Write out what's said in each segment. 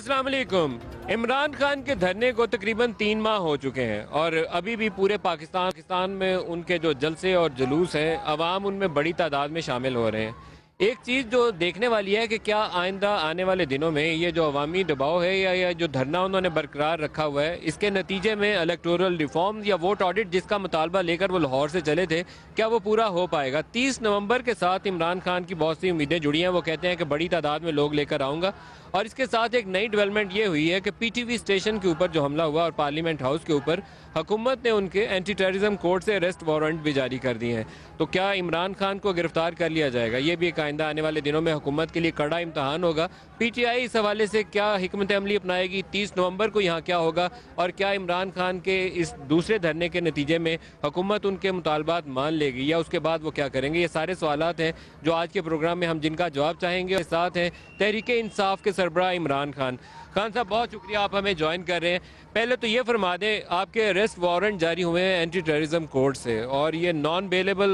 अस्सलाम वालेकुम। इमरान खान के धरने को तकरीबन 3 माह हो चुके हैं और अभी भी पूरे पाकिस्तान में उनके जो जलसे और जुलूस हैं, अवाम उनमें बड़ी तादाद में शामिल हो रहे हैं। एक चीज़ जो देखने वाली है कि क्या आइंदा आने वाले दिनों में ये जो अवामी दबाव है या जो धरना उन्होंने बरकरार रखा हुआ है, इसके नतीजे में इलेक्टोरल रिफॉर्म या वोट ऑडिट जिसका मुतालबा लेकर वो लाहौर से चले थे, क्या वो पूरा हो पाएगा। 30 नवंबर के साथ इमरान खान की बहुत सी उम्मीदें जुड़ी हैं। वो कहते हैं कि बड़ी तादाद में लोग लेकर आऊँगा। और इसके साथ एक नई डेवलपमेंट ये हुई है कि पीटीवी स्टेशन के ऊपर जो हमला हुआ और पार्लियामेंट हाउस के ऊपर हुकूमत ने उनके एंटी टेररिज्म कोर्ट से अरेस्ट वारंट भी जारी कर दिए हैं। तो क्या इमरान खान को गिरफ्तार कर लिया जाएगा? ये भी एक आइंदा आने वाले दिनों में हुकूमत के लिए कड़ा इम्तहान होगा। पीटीआई इस हवाले से क्या हिकमत अमली अपनाएगी? 30 नवंबर को यहाँ क्या होगा और क्या इमरान खान के इस दूसरे धरने के नतीजे में हुकूमत उनके मुतालबात मान लेगी या उसके बाद वो क्या करेंगे? ये सारे सवालात हैं जो आज के प्रोग्राम में हम जिनका जवाब चाहेंगे। साथ हैं तहरीक इंसाफ के सरबराह इमरान खान। खान साहब, बहुत शुक्रिया आप हमें ज्वाइन कर रहे हैं। पहले तो ये फरमा दें, आपके अरेस्ट वारंट जारी हुए हैं एंटी टेररिज्म कोर्ट से और ये नॉन बेलेबल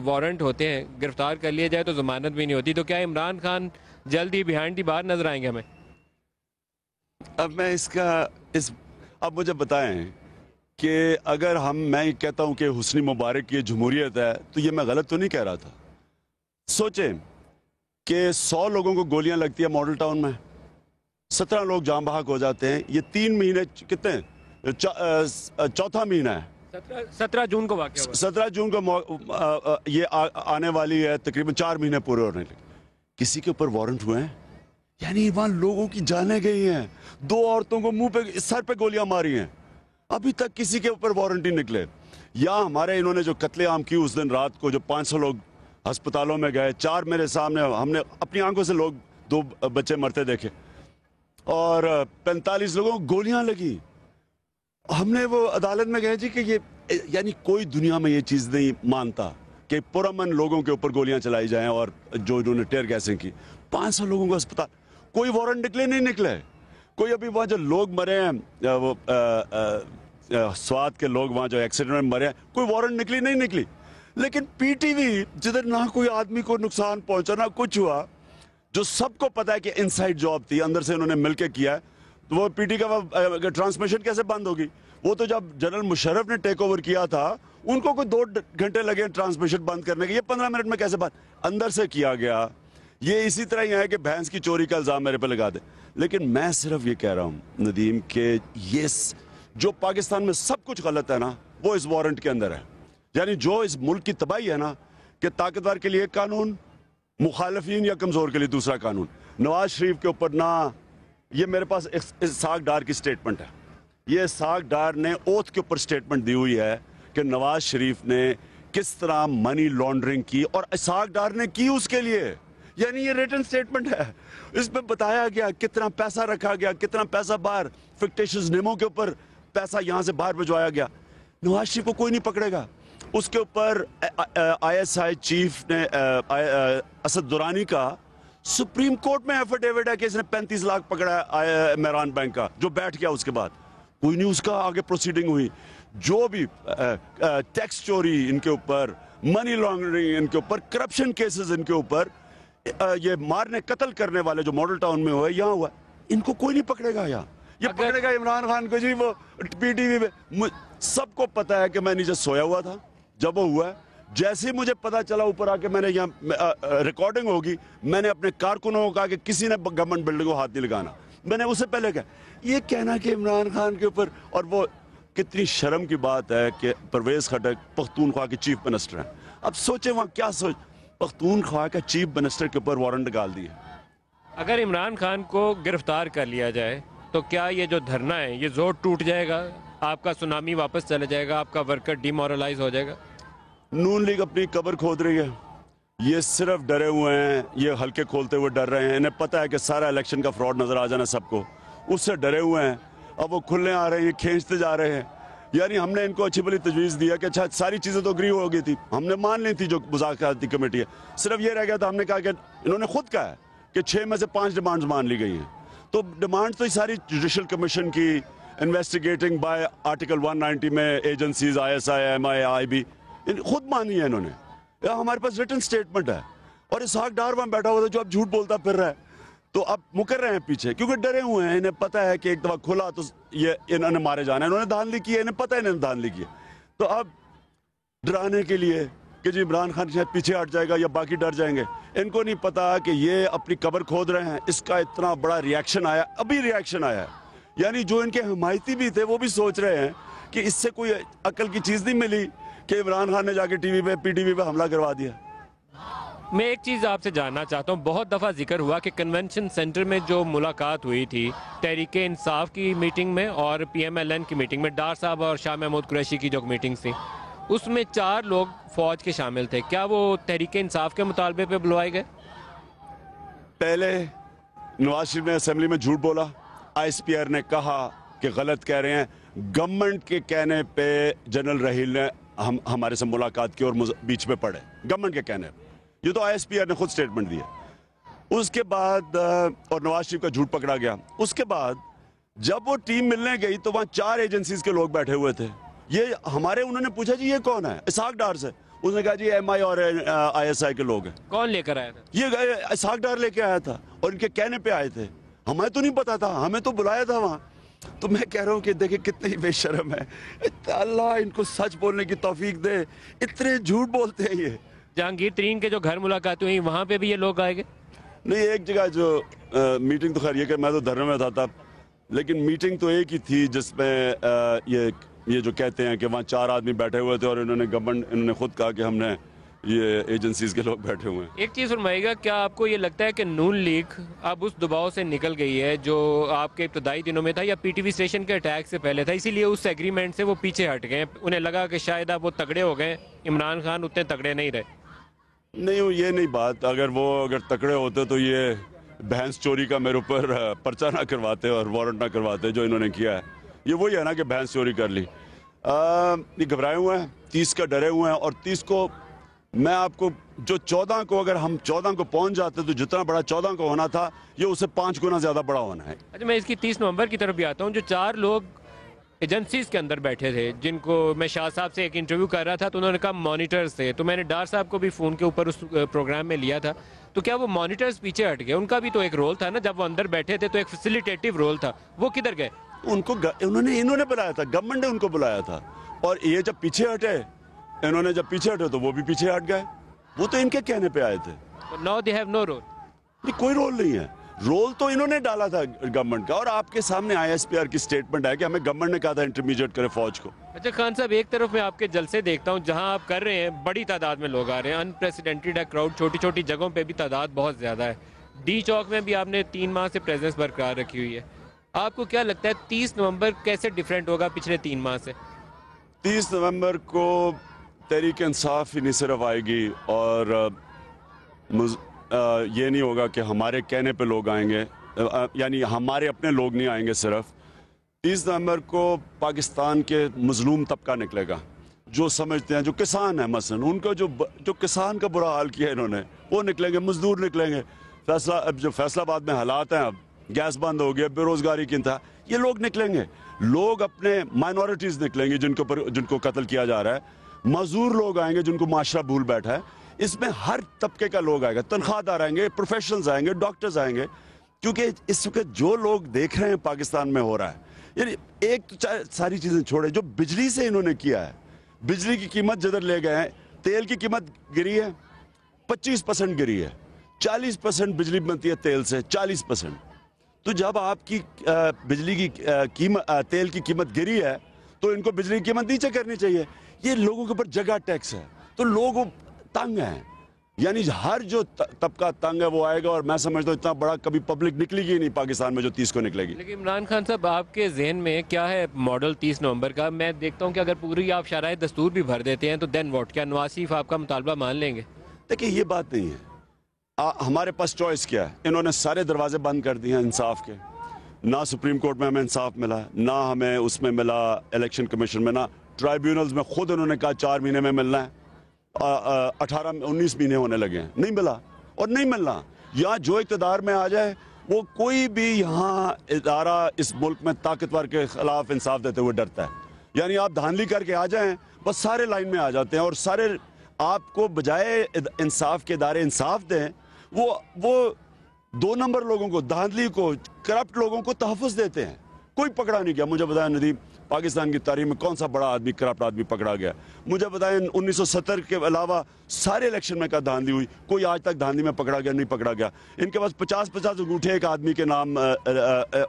वारंट होते हैं, गिरफ्तार कर लिया जाए तो जमानत भी नहीं होती। तो क्या इमरान खान जल्द ही बिहाइंड दी बार नजर आएंगे हमें? अब मुझे बताएं कि अगर मैं कहता हूं कि हुस्नी मुबारक की जमहूरियत है तो ये मैं गलत तो नहीं कह रहा था। सोचें कि 100 लोगों को गोलियां लगती है मॉडल टाउन में, 17 लोग जान बहक हो जाते हैं। ये 3 महीने कितने चौथा महीना है। 17 जून को वाक़या हुआ। 17 जून को ये आने वाली है, तकरीबन 4 महीने पूरे होने लगे। किसी के ऊपर वारंट हुए हैं? यानी वहां लोगों की जानें गई हैं। 2 औरतों को मुंह पे सर पे गोलियां मारी हैं, अभी तक किसी के ऊपर वारंट नहीं निकले। या हमारे इन्होंने जो कत्लेआम की उस दिन रात को, जो 500 लोग अस्पतालों में गए, 4 मेरे सामने, हमने अपनी आंखों से लोग 2 बच्चे मरते देखे और 45 लोगों को गोलियां लगी। हमने वो अदालत में गए जी कि ये, यानी कोई दुनिया में ये चीज नहीं मानता कि पुरअमन लोगों के ऊपर गोलियां चलाई जाएं और जो इन्होंने टेयर गैसें की। 500 लोगों को अस्पताल, कोई वारंट निकले नहीं निकले। कोई अभी वहां जो लोग मरे हैं, वो स्वात के लोग वहां जो एक्सीडेंट में मरे हैं, कोई वारंट निकली नहीं निकली। लेकिन पीटीवी जिधर ना कोई आदमी को नुकसान पहुंचा ना कुछ हुआ, जो सबको पता है कि इनसाइड जॉब थी, अंदर से उन्होंने मिलकर किया है, तो वो पीटी का ट्रांसमिशन कैसे बंद होगी? वो तो जब जनरल मुशर्रफ ने टेक ओवर किया था, उनको कोई 2 घंटे लगे ट्रांसमिशन बंद करने के, ये 15 मिनट में कैसे बंद? अंदर से किया गया। ये इसी तरह ही है कि भैंस की चोरी का इल्जाम मेरे पे लगा दे। लेकिन मैं सिर्फ ये कह रहा हूं नदीम के ये जो पाकिस्तान में सब कुछ गलत है ना, वो इस वारंट के अंदर है। यानी जो इस मुल्क की तबाही है ना, कि ताकतवर के लिए एक कानून, मुखालफीन या कमजोर के लिए दूसरा कानून। नवाज शरीफ के ऊपर ना, ये मेरे पास इसहाक डार की स्टेटमेंट है। ये इसहाक डार ने ओथ के ऊपर स्टेटमेंट दी हुई है कि नवाज शरीफ ने किस तरह मनी लॉन्ड्रिंग की और इसहाक डार ने की उसके लिए। यानी ये रिटन स्टेटमेंट है, इसमें बताया गया कितना पैसा रखा गया, कितना पैसा बाहर फिक्टिशियस नेमों के ऊपर पैसा यहां से बाहर भिजवाया गया। नवाज शरीफ को कोई नहीं पकड़ेगा। उसके ऊपर आईएसआई चीफ ने असद दुरानी का सुप्रीम कोर्ट में एफिडेविट है कि इसने 35 लाख पकड़ा है इमरान बैंक का, जो बैठ गया। उसके बाद कोई नहीं उसका आगे प्रोसीडिंग हुई। जो भी टैक्स चोरी इनके ऊपर, मनी लॉन्ड्रिंग इनके ऊपर, करप्शन केसेस इनके ऊपर, ये मारने कत्ल करने वाले जो मॉडल टाउन में हुआ, यहाँ हुआ, इनको कोई नहीं पकड़ेगा। यहाँ ये पकड़ेगा इमरान खान को जी। वो पीटीवी में सबको पता है कि मैं नीचे सोया हुआ था जब वो हुआ। जैसे ही मुझे पता चला, ऊपर आके मैंने यहाँ रिकॉर्डिंग होगी, मैंने अपने कारकुनों को कहा कि किसी ने गवर्नमेंट बिल्डिंग को हाथ नहीं लगाना। मैंने उससे पहले कहा, ये कहना कि इमरान खान के ऊपर, और वो कितनी शर्म की बात है कि परवेज खटक पख्तूनख्वा के चीफ मिनिस्टर हैं। अब सोचे वहाँ क्या सोच, पख्तूनख्वा का चीफ मिनिस्टर के ऊपर वारंट निकाल दिए। अगर इमरान खान को गिरफ्तार कर लिया जाए तो क्या ये जो धरना है ये जोर टूट जाएगा, आपका सुनामी वापस चला जाएगा, आपका वर्कर डिमोरलाइज हो जाएगा? नून लीग अपनी कब्र खोद रही है। ये सिर्फ डरे हुए हैं, ये हल्के खोलते हुए डर रहे हैं। इन्हें पता है कि सारा इलेक्शन का फ्रॉड नजर आ जाना सबको, उससे डरे हुए हैं। अब वो खुलने आ रहे हैं, खींचते जा रहे हैं। यानी हमने इनको अच्छी भली तजवीज़ दिया कि अच्छा सारी चीज़ें तो अग्री हो गई थी, हमने मान ली थी जो मुज़ाकराती कमेटी है। सिर्फ ये रह गया था, हमने कहा कि इन्होंने खुद कहा है कि 6 में से 5 डिमांड्स मान ली गई हैं। तो डिमांड तो सारी जुडिशल कमीशन की, इन्वेस्टिगेटिंग बाय आर्टिकल 190 में एजेंसीज, ISI, MI, IB, खुद मानी है इन्होंने। हमारे पास रिटन स्टेटमेंट है। और इसहाक डार वहां बैठा हुआ था जो अब झूठ बोलता फिर रहा है। तो अब मुकर रहे हैं पीछे क्योंकि डरे हुए हैं। इन्हें पता है कि एक दफा खुला तो ये इन्होंने मारे जाना है। इन्होंने धांधली की है, इन्हें पता है इन्होंने धांधली की है। तो अब डराने के लिए कि जी इमरान खान शायद पीछे हट जाएगा या बाकी डर जाएंगे, इनको नहीं पता कि ये अपनी कब्र खोद रहे हैं। इसका इतना बड़ा रिएक्शन आया, अभी रिएक्शन आया है। यानी जो इनके हमायती भी थे वो भी सोच रहे हैं कि इससे कोई अकल की चीज़ नहीं मिली कि इमरान खान ने जाके टीवी पे पीटीवी पे हमला करवा दिया। मैं एक चीज़ आपसे जानना चाहता हूँ, बहुत दफ़ा जिक्र हुआ कि कन्वेंशन सेंटर में जो मुलाकात हुई थी तहरीक इंसाफ की मीटिंग में और PMLN की मीटिंग में, डार साहब और शाह महमूद कुरैशी की जो मीटिंग थी, उसमें 4 लोग फौज के शामिल थे। क्या वो तहरीक इंसाफ के मुतालबे पे बुलवाए गए? पहले नवाज शरीफ ने असेंबली में झूठ बोला, ISPR ने कहा कि गलत कह रहे हैं। गवर्नमेंट के कहने पे जनरल रहील ने हमारे से मुलाकात की और बीच में पड़े, गवर्नमेंट के कहने पे। ये तो ISPR ने खुद स्टेटमेंट दिया। उसके बाद और नवाज शरीफ का झूठ पकड़ा गया। उसके बाद जब वो टीम मिलने गई तो वहाँ 4 एजेंसीज के लोग बैठे हुए थे। ये हमारे, उन्होंने पूछा जी ये कौन है? इसहाक डार से। उसने कहा जी MI और ISI के लोग हैं। कौन लेकर आया था? ये इसहाक डार लेके आया था और इनके कहने पे आए थे। हमें तो नहीं पता था, हमें तो बुलाया था वहाँ। तो मैं कह रहा हूँ कि देखिए कितने ही बेशर्म है। अल्लाह इनको सच बोलने की तौफीक दे, इतने झूठ बोलते हैं ये। जहांगीर तरीन के जो घर मुलाकात हुई वहाँ पे भी ये लोग आएंगे? नहीं, एक जगह जो मीटिंग तो खैर ये कि मैं तो धरने में था तब, लेकिन मीटिंग तो एक ही थी जिसमें ये जो कहते हैं कि वहाँ 4 आदमी बैठे हुए थे और इन्होंने खुद कहा कि हमने ये एजेंसीज के लोग बैठे हुए हैं। एक चीज़ फरमाइएगा, क्या आपको ये लगता है कि नून लीग अब उस दबाव से निकल गई है जो आपके इब्तदाई दिनों में था या PTV स्टेशन के अटैक से पहले था, इसीलिए उस एग्रीमेंट से वो पीछे हट गए? उन्हें लगा कि शायद अब वो तगड़े हो गए, इमरान खान उतने तगड़े नहीं रहे? नहीं, ये नहीं बात। अगर तकड़े होते तो ये भैंस चोरी का मेरे ऊपर पर्चा ना करवाते और वारंट ना करवाते जो इन्होंने किया है। ये वही है ना कि भैंस चोरी कर ली। ये घबराए हुए हैं, 30 का डरे हुए हैं। और 30 को मैं आपको जो 14 को, अगर हम 14 को पहुंच जाते तो जितना बड़ा 14 को होना था ये उससे 5 गुना ज्यादा बड़ा होना है। अच्छा, मैं इसकी 30 नवंबर की तरफ भी आता हूँ। जो 4 लोग एजेंसीज के अंदर बैठे थे, जिनको मैं शाह साहब से एक इंटरव्यू कर रहा था तो उन्होंने कहा मॉनिटर्स थे, तो मैंने डार साहब को भी फ़ोन के ऊपर उस प्रोग्राम में लिया था। तो क्या वो मॉनिटर्स पीछे हट गए? उनका भी तो एक रोल था ना, जब वो अंदर बैठे थे तो एक फैसिलिटेटिव रोल था, वो किधर गए? इन्होंने बुलाया था, गवर्नमेंट ने उनको बुलाया था। और ये जब पीछे हटे, इन्होंने जब पीछे हटे तो वो भी पीछे हट गए। वो तो इनके कहने पे आए थे। Now they have no role. नहीं, कोई रोल नहीं है। रोल तो इन्होंने डाला था गवर्नमेंट का। और आपके सामने ISPR की स्टेटमेंट है कि हमें गवर्नमेंट ने कहा था इंटरमीडिएट करे फौज को। अच्छा खान साहब, एक तरफ मैं आपके जलसे देखता हूँ जहाँ आप कर रहे हैं, बड़ी तादाद में लोग आ रहे हैं, अनप्रेसिडेंटेड है क्राउड, छोटी छोटी जगहों पे भी तादाद बहुत ज़्यादा है। D चौक में भी आपने 3 माह से प्रेजेंस बरकरार रखी हुई है। आपको क्या लगता है 30 नवंबर कैसे डिफरेंट होगा पिछले 3 माह से? 30 नवंबर को तहरीक इंसाफ ही नहीं सिर्फ आएगी और ये नहीं होगा कि हमारे कहने पे लोग आएंगे, यानी हमारे अपने लोग नहीं आएंगे सिर्फ। 30 नवंबर को पाकिस्तान के मजलूम तबका निकलेगा, जो समझते हैं, जो किसान है मसलन, उनको जो किसान का बुरा हाल किया इन्होंने, वो निकलेंगे, मजदूर निकलेंगे। जो फैसलाबाद में हालात हैं, अब गैस बंद हो गया, बेरोजगारी की इंतहा, ये लोग निकलेंगे। लोग अपने माइनॉरिटीज निकलेंगे जिनको कत्ल किया जा रहा है। मजदूर लोग आएंगे जिनको माशरा भूल बैठा है। इसमें हर तबके का लोग आएगा, तनख्वाहदार आएंगे, प्रोफेशनल्स आएंगे, डॉक्टर्स आएंगे। क्योंकि इस वक्त जो लोग देख रहे हैं पाकिस्तान में हो रहा है, यानी एक तो सारी चीजें छोड़े, जो बिजली से इन्होंने किया है, बिजली की कीमत जिधर ले गए हैं, तेल की कीमत गिरी है, 25% गिरी है। 40% बिजली बनती है तेल से, 40%। तो जब आपकी बिजली की कीमत, तेल की कीमत गिरी है, तो इनको बिजली की कीमत नीचे करनी चाहिए। ये लोगों के ऊपर जगह टैक्स है, तो लोग तंग हैं। यानी हर जो तबका तंग है वो आएगा। और मैं समझता हूँ इतना बड़ा कभी पब्लिक निकलेगी नहीं पाकिस्तान में जो 30 को निकलेगी। लेकिन इमरान खान साहब, आपके जहन में क्या है मॉडल 30 नवंबर का? मैं देखता हूँ कि अगर पूरी आप शराय दस्तूर भी भर देते हैं तो देन वॉट, क्या नवाज शरीफ आपका मुतालबा मान लेंगे? देखिए, ये बात नहीं है। हमारे पास चॉइस क्या है? इन्होंने सारे दरवाजे बंद कर दिए हैं इंसाफ के। ना सुप्रीम कोर्ट में हमें इंसाफ मिला, ना हमें उसमें मिला इलेक्शन कमीशन में, ना ट्राइब्यूनल्स में। खुद उन्होंने कहा 4 महीने में मिलना है, 18-19 महीने होने लगे हैं, नहीं मिला और नहीं मिलना। यहाँ जो इक़्तिदार में आ जाए, वो कोई भी यहाँ इदारा इस मुल्क में ताकतवर के खिलाफ इंसाफ देते हुए डरता है। यानी आप धांधली करके आ जाएं, बस सारे लाइन में आ जाते हैं और सारे आपको बजाय इंसाफ के इदारे इंसाफ दें, वो 2 नंबर लोगों को, धांधली को, करप्ट लोगों को तहफ़्फ़ुज़ देते हैं। कोई पकड़ा नहीं गया। मुझे बताया नदीम, पाकिस्तान की तारीख में कौन सा बड़ा आदमी, करप्ट आदमी पकड़ा गया? मुझे बताएं 1970 के अलावा सारे इलेक्शन में का धांधली हुई, कोई आज तक धांधली में पकड़ा गया नहीं पकड़ा गया। इनके पास 50-50 अंगूठे एक आदमी के नाम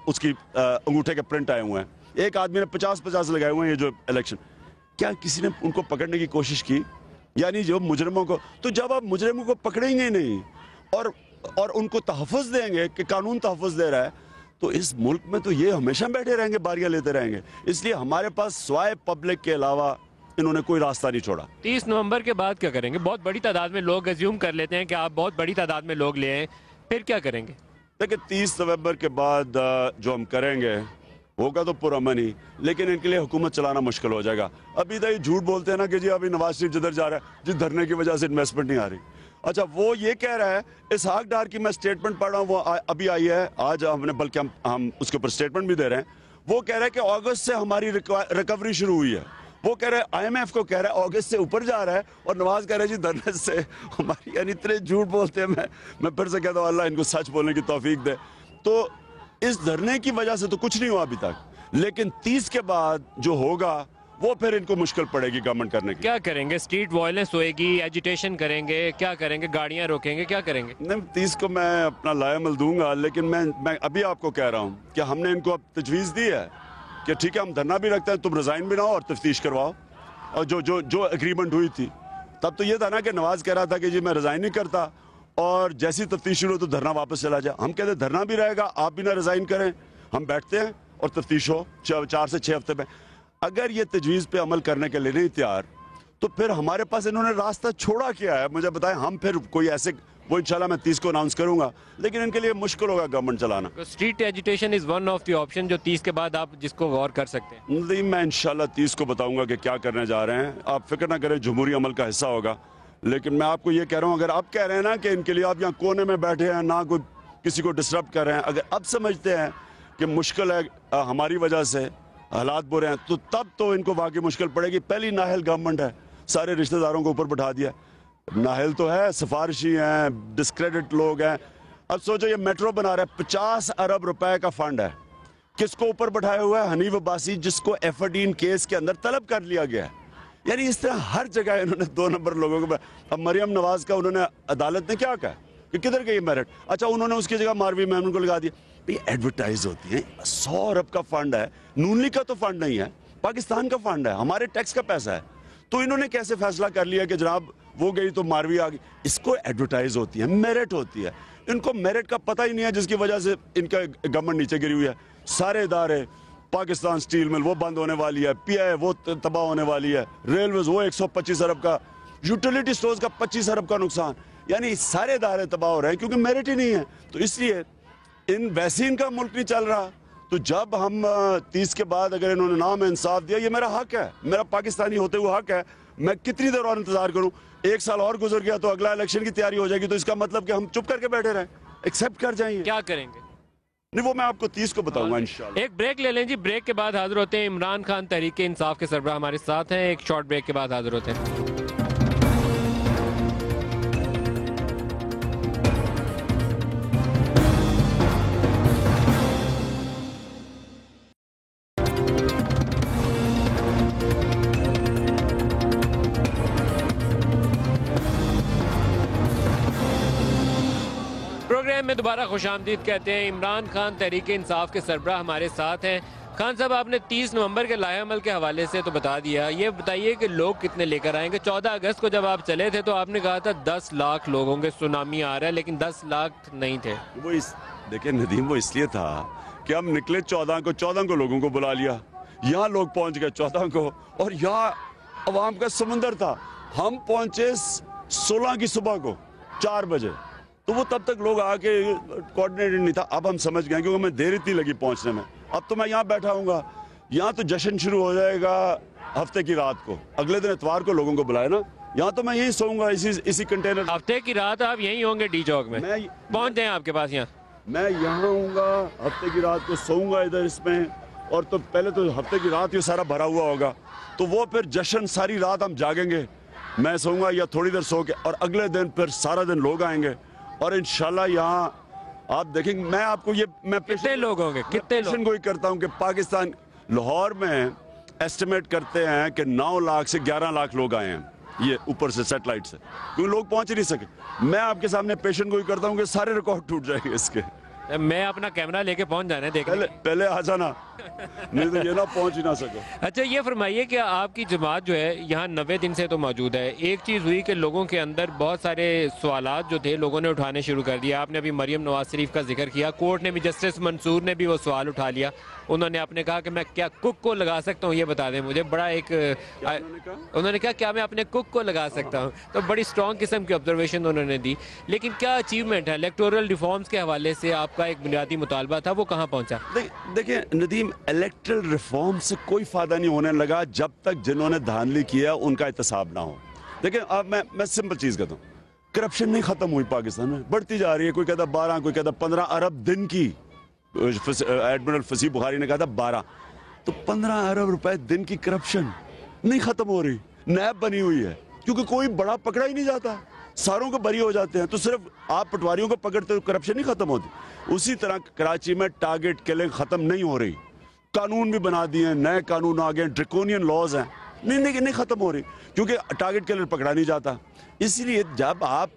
उसकी अंगूठे के प्रिंट आए हुए हैं। एक आदमी ने 50-50 लगाए हुए हैं। ये जो इलेक्शन, क्या किसी ने उनको पकड़ने की कोशिश की? यानी जो मुजरिमों को, तो जब आप मुजरिमों को पकड़ेंगे नहीं और उनको तहफ़्फ़ुज़ देंगे कि कानून तहफ़्फ़ुज़ दे रहा है, तो इस मुल्क में तो ये हमेशा बैठे रहेंगे, बारियां लेते रहेंगे। इसलिए हमारे पास स्वाय पब्लिक के अलावा इन्होंने कोई रास्ता नहीं छोड़ा। 30 नवंबर के बाद क्या करेंगे? बहुत बड़ी तादाद में लोग अज्यूम कर लेते हैं कि आप बहुत बड़ी तादाद में लोग ले आए, फिर क्या करेंगे? देखिए 30 नवंबर के बाद जो हम करेंगे होगा तो पुरअमन ही, लेकिन इनके लिए हुकूमत चलाना मुश्किल हो जाएगा। अभी तो ये झूठ बोलते हैं ना कि जी अभी नवाज शरीफ जिधर जा रहा है, जिस धरने की वजह से इन्वेस्टमेंट नहीं आ रही। अच्छा, वो ये कह रहा है, इसहाक डार की मैं स्टेटमेंट पढ़ रहा हूँ, वो अभी आई है आज, हमने बल्कि हम उसके ऊपर स्टेटमेंट भी दे रहे हैं। वो कह रहा है कि अगस्त से हमारी रिकवरी शुरू हुई है। वो कह रहा है, IMF को कह रहा है अगस्त से ऊपर जा रहा है, और नवाज कह रहा है जी धरने से हमारी, यानी इतने झूठ बोलते हैं। मैं फिर से कहता हूँ अल्लाह इनको सच बोलने की तौफीक दे। तो इस धरने की वजह से तो कुछ नहीं हुआ अभी तक, लेकिन 30 के बाद जो होगा वो फिर इनको मुश्किल पड़ेगी गवर्नमेंट करने की। क्या करेंगे? स्ट्रीट वायलेंस होएगी, एजिटेशन करेंगे, क्या करेंगे? गाड़ियां रोकेंगे, क्या करेंगे? नहीं, 30 को मैं अपना लायामल दूंगा, लेकिन मैं अभी आपको कह रहा हूँ कि हमने इनको अब तजवीज़ दी है कि ठीक है हम धरना भी रखते हैं, तुम रिजाइन भी ना हो और तफ्तीश करवाओ। और जो एग्रीमेंट हुई थी तब तो ये था ना कि नवाज कह रहा था कि जी मैं रिजाइन नहीं करता, और जैसी तफ्तीश शुरू हो तो धरना वापस चला जाए। हम कहते धरना भी रहेगा, आप भी ना रिजाइन करें, हम बैठते हैं और तफ्तीश हो 4 से 6 हफ्ते में। अगर ये तजवीज़ पे अमल करने के लिए नहीं तैयार, तो फिर हमारे पास इन्होंने रास्ता छोड़ा क्या है? मुझे बताएं, हम फिर कोई ऐसे, वो इंशाल्लाह मैं 30 को अनाउंस करूंगा, लेकिन इनके लिए मुश्किल होगा गवर्नमेंट चलाना। Street agitation is one of the option जो 30 के बाद आप जिसको गौर कर सकते हैं। नहीं, मैं इंशाल्लाह 30 को बताऊंगा कि क्या करने जा रहे हैं। आप फिक्र ना करें, जमहूरी अमल का हिस्सा होगा। लेकिन मैं आपको ये कह रहा हूँ, अगर आप कह रहे हैं ना कि इनके लिए आप यहाँ कोने में बैठे हैं, ना कोई किसी को डिस्टर्ब कर रहे हैं, अगर अब समझते हैं कि मुश्किल है हमारी वजह से, हालात बुरे हैं, तो तब तो इनको वाकई मुश्किल पड़ेगी। पहली नाहल गवर्नमेंट है, सारे रिश्तेदारों को ऊपर बैठा दिया। नाहल तो है, सिफारिशी हैं, डिस्क्रेडिट लोग हैं। अब सोचो ये मेट्रो बना रहा है, 50 अरब रुपए का फंड है, किसको ऊपर बैठाया हुआ है? हनीफ अब्बासी, जिसको F18 केस के अंदर तलब कर लिया गया है। यानी इस तरह हर जगह इन्होंने 2 नंबर लोगों को। अब मरियम नवाज का उन्होंने, अदालत ने क्या कहा कि किधर गई मेरिट? अच्छा, उन्होंने उसकी जगह मारवी मेमन को लगा दिया। एडवर्टाइज होती है, 100 अरब का फंड है, नून लीग का तो फंड नहीं है, पाकिस्तान का फंड है, हमारे टैक्स का पैसा है। तो इन्होंने कैसे फैसला कर लिया कि जनाब वो गई तो मारवी आ गई? इसको एडवर्टाइज होती है, मेरिट होती है। इनको मेरिट का पता ही नहीं है, जिसकी वजह से इनका गवर्नमेंट नीचे गिरी हुई है। सारे इदारे, पाकिस्तान स्टील मिल वो बंद होने वाली है, PI वो तबाह होने वाली है, रेलवेज वो 125 अरब का, यूटिलिटी स्टोर्स का 25 अरब का नुकसान। यानी सारे इदारे तबाह हो रहे हैं क्योंकि मेरिट ही नहीं है। तो इसलिए वैसे इनका मुल्क नहीं चल रहा। तो जब हम 30 के बाद अगर इन्होंने नाम इंसाफ दिया, ये मेरा हक है, मेरा पाकिस्तानी होते हुए हक है। मैं कितनी देर और इंतजार करूं? 1 साल और गुजर गया तो अगला इलेक्शन की तैयारी हो जाएगी, तो इसका मतलब कि हम चुप करके बैठे रहें, एक्सेप्ट कर जाएंगे? क्या करेंगे? नहीं, वो मैं आपको 30 को बताऊंगा इंशाल्लाह। एक ब्रेक ले लें जी, ब्रेक के बाद हाजिर होते हैं। इमरान खान तहरीक इंसाफ के सरबराह हमारे साथ हैं, एक शॉर्ट ब्रेक के बाद हाजिर होते हैं। प्रोग्राम में दोबारा खुशामदीद कहते हैं। इमरान खान तहरीक इंसाफ के सरबराह हमारे साथ हैं। खान साहब, आपने 30 नवंबर के लाहेअमल के हवाले से तो बता दिया, ये बताइए कि लोग कितने लेकर आएंगे? 14 अगस्त को जब आप चले थे तो आपने कहा था 10 लाख लोगों के सुनामी आ रहा है, लेकिन 10 लाख नहीं थे। वो देखिए नदीम, वो इसलिए था कि हम निकले 14 को लोगों को बुला लिया, यहाँ लोग पहुंच गए 14 को, और यहाँ अवाम का समुंदर था। हम पहुंचे 16 की सुबह को 4 बजे, तो वो तब तक लोग आके कोऑर्डिनेटेड नहीं था। अब हम समझ गए क्योंकि हमें देर इतनी लगी पहुंचने में। अब तो मैं यहाँ बैठा हूँगा, यहाँ तो जश्न शुरू हो जाएगा हफ्ते की रात को, अगले दिन इतवार को लोगों को बुलाए ना, यहाँ तो मैं यही सोऊंगा इसी कंटेनर। हफ्ते की रात आप यहीं होंगे डी चौक में? मैं पहुंच जाए आपके पास यहाँ? मैं यहाँ हूँगा, हफ्ते की रात को सोऊंगा इधर इसमें, और तो पहले तो हफ्ते की रात ये सारा भरा हुआ होगा, तो वो फिर जश्न सारी रात हम जागेंगे। मैं सोऊंगा या थोड़ी देर सो के, और अगले दिन फिर सारा दिन लोग आएंगे, और इंशाल्लाह यहाँ आप देखेंगे, मैं आपको ये मैं कितने लोग होंगे, कितने लोग? पेशन गोई करता हूँ कि पाकिस्तान लाहौर में एस्टिमेट करते हैं कि 9 लाख से 11 लाख लोग आए हैं ये ऊपर से सैटेलाइट से, क्योंकि लोग पहुंच ही नहीं सके। मैं आपके सामने पेशन गोई करता हूँ कि सारे रिकॉर्ड टूट जाएंगे इसके। मैं अपना कैमरा लेके पहुंच जाना है देखने। पहले आ जाना, नहीं तो ये ना पहुंच ही ना सको। अच्छा ये फरमाइए कि आपकी जमात जो है यहाँ 90 दिन से तो मौजूद है। एक चीज़ हुई कि लोगों के अंदर बहुत सारे सवालात जो थे लोगों ने उठाने शुरू कर दिया। आपने अभी मरियम नवाज शरीफ का जिक्र किया, कोर्ट ने भी, जस्टिस मंसूर ने भी वो सवाल उठा लिया। उन्होंने आपने कहा कि मैं क्या कुक को लगा सकता हूँ, ये बता दें मुझे। बड़ा एक उन्होंने कहा क्या मैं अपने कुक को लगा सकता हूँ, तो बड़ी स्ट्रॉन्ग किस्म की ऑब्जर्वेशन उन्होंने दी। लेकिन क्या अचीवमेंट है इलेक्टोरल रिफॉर्म्स के हवाले से? आपका एक बुनियादी मुतालबा था, वो कहाँ पहुँचा? देखिए नदीम, इलेक्ट्रल रिफॉर्म से कोई फायदा नहीं होने लगा जब तक जिन्होंने धांधली किया उनका एहतसाब ना हो। देखिए अब मैं सिंपल चीज कहता हूँ, करप्शन नहीं खत्म हुई पाकिस्तान में, बढ़ती जा रही है। कोई कहता 12, कोई कहता 15 अरब दिन की। एडमिरल फसी बुखारी ने कहा था 12, तो 15 अरब रुपए दिन की करप्शन नहीं खत्म हो रही, नैब बनी हुई है, क्योंकि कोई बड़ा पकड़ा ही नहीं जाता, सारों को बरी हो जाते हैं। तो सिर्फ आप पटवारियों को पकड़ते हो, करप्शन नहीं खत्म होती। उसी तरह कराची में टारगेट किलिंग खत्म नहीं हो रही, कानून भी बना दिए, नए कानून आ गए, ड्रैकोनियन लॉज हैं, नहीं खत्म हो रही, क्योंकि टारगेट किलर पकड़ा नहीं जाता। इसलिए जब आप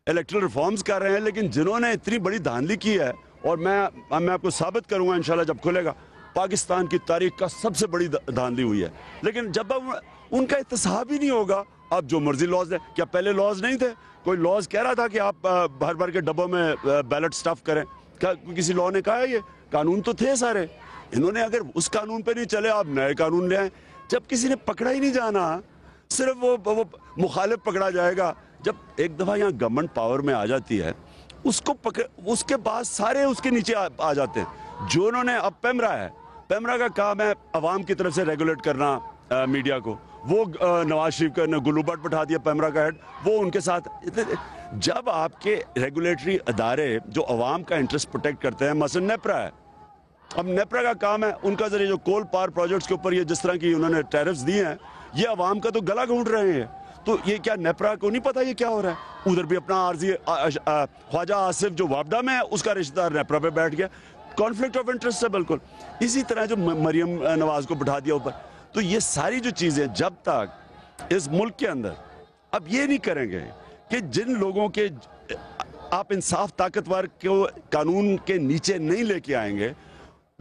इलेक्ट्रल रिफॉर्म्स कर रहे हैं, लेकिन जिन्होंने इतनी बड़ी धांधली की है, और मैं आपको साबित करूंगा इंशाल्लाह जब खुलेगा, पाकिस्तान की तारीख का सबसे बड़ी धांधली हुई है। लेकिन जब अब उनका एहतसाब ही नहीं होगा, अब जो मर्जी लॉज है, क्या पहले लॉज नहीं थे? कोई लॉज कह रहा था कि आप भर भर के डब्बों में बैलेट स्टफ करें? क्या किसी लॉ ने कहा है? ये कानून तो थे सारे। इन्होंने अगर उस कानून पे नहीं चले, आप नए कानून ले आए। जब किसी ने पकड़ा ही नहीं जाना, सिर्फ वो मुखालिफ पकड़ा जाएगा। जब एक दफा यहाँ गवर्नमेंट पावर में आ जाती है, उसको पकड़, उसके बाद सारे उसके नीचे आ जाते हैं। जो उन्होंने अब पेमरा का काम है अवाम की तरफ से रेगुलेट करना मीडिया को, वो नवाज शरीफ का ने गुलूबट बैठा दिया पेमरा का हेड, वो उनके साथ। जब आपके रेगुलेटरी अदारे जो अवाम का इंटरेस्ट प्रोटेक्ट करते हैं, मसलन नेपरा है, अब नेपरा का काम है, उनका जरिए जो कोल पावर प्रोजेक्ट्स के ऊपर ये जिस तरह की उन्होंने टैरिफ्स दिए हैं, ये अवाम का तो गला घूंट रहे हैं। तो ये क्या नेपरा को नहीं पता ये क्या हो रहा है? उधर भी अपना आरजी ख्वाजा आसिफ जो वापडा में है, उसका रिश्तेदार नेपरा पे बैठ गया, कॉन्फ्लिक्ट ऑफ इंटरेस्ट है बिल्कुल। इसी तरह जो मरियम नवाज को बिठा दिया ऊपर। तो ये सारी जो चीजें जब तक इस मुल्क के अंदर अब ये नहीं करेंगे कि जिन लोगों के आप इंसाफ ताकतवर को कानून के नीचे नहीं लेके आएंगे,